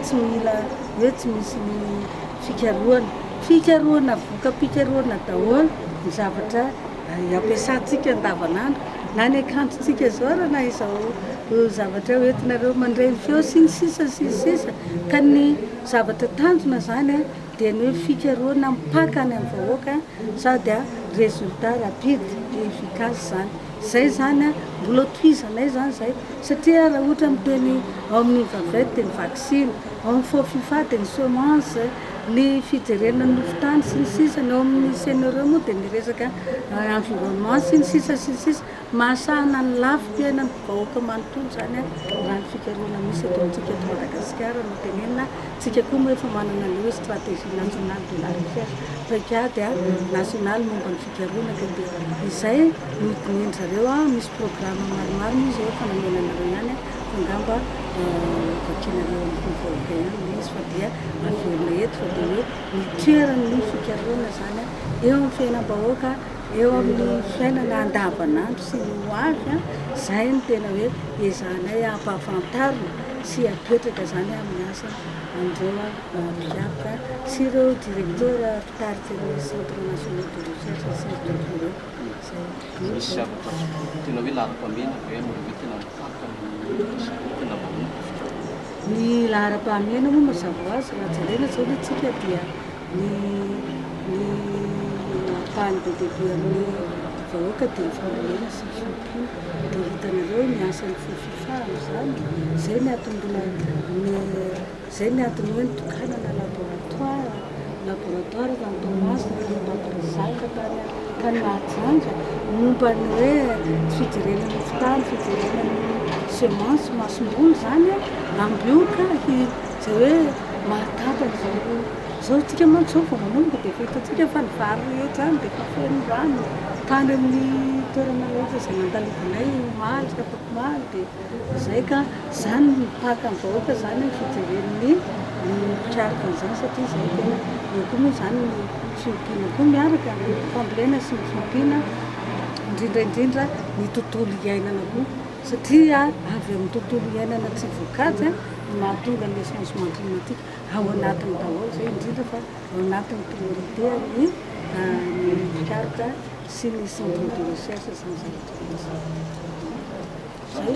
tsy mila hoe tsy misy ny fikaroana voka mpikaroana daholo ny zavatra ampiasantsika andavanandro na ny akantontsika zao raha na izao zavatra hoentinareo mandray feo sy ny sisa ka ny zavatra tanjona zany dia ny hoe fikaroana mipakany amin'ny vahoaka sady résultat rapide efficace zany zay zany mbola tohizanay zany zay satria raha ohatra miteny ao amin'ny vavety dia ny vaccine ao amin'ny faux dia ny semence ny fijerena ny nofotany sy ny sisa ny ao amin'ny senioreo moa dia ny resaka environnement sy ny sisa mahasahana ny lafim-piaina ny vahoaka manontolo zany raha ny fikaroana misy eto amintsika eto Madagasikara no tenenina tsika koa moa efa manana ny hoe stratégie nationale de la recherche paikady nationale momba ny fikaroana ka dia izay nohidineny zareo misy programme maromaro izy eo fanamenanareo ihany fangamba vakinareo amin'ny vahoaka ihany izy fa dia averina eto fa dia hoe ny toeran'ny fikaroana zany eo amin'ny fiainam-bahoaka eo amin'ny fiainana andavanandro sy ny hoavy zay ny tena hoe ezahanay ampahafantarina sy apetraka zany amin'ny asa andreo mpiavaka sy ireo directeur mpitarika ny centre national de recherche sy ny tontolo misy zavatra tena hoe laharam-pahamehana hoe hoe tena mipaka tena vahoaka ny laharam-pahamehana moa mazava ho azy raha jerena zao ny tsika dia ny ampahany be dehibe amin'ny vahoaka dia ny fahamehana sy ny fiompiana dia hitanareo ny asan'ny fifahana zany zay ny antony hoe nitokanana laboratoire tany Tomasina ny mampirizaka tany ka ny mahajanja momba ny hoe fijerena ny fitany fijerena ny semence masom-bolo zany ambioka zay hoe mahatapana zao tsika manko zao vao manomboka dia fahitantsika fa ny vary eo zany dia fa feno rano tany amin'ny toerana rehetra zay mandalovanay maly afaka maly dia zay ka zany mipaka ny vahoaka zany fijeren'ny mpiaraka an'izany satria zay tena eo koa moa zany ny fiompiana koa miaraka ny fambolena sy ny fiompiana indrindra ny tontolo iainana koa satria avy amin'ny tontolo iainana tsy voakajy mahatonga ny changement climatique ao anatiny daholo zay indrindra fa ao anatiny priorité ny mpiaraka sy ny centre de recherche sy ny zavatra zay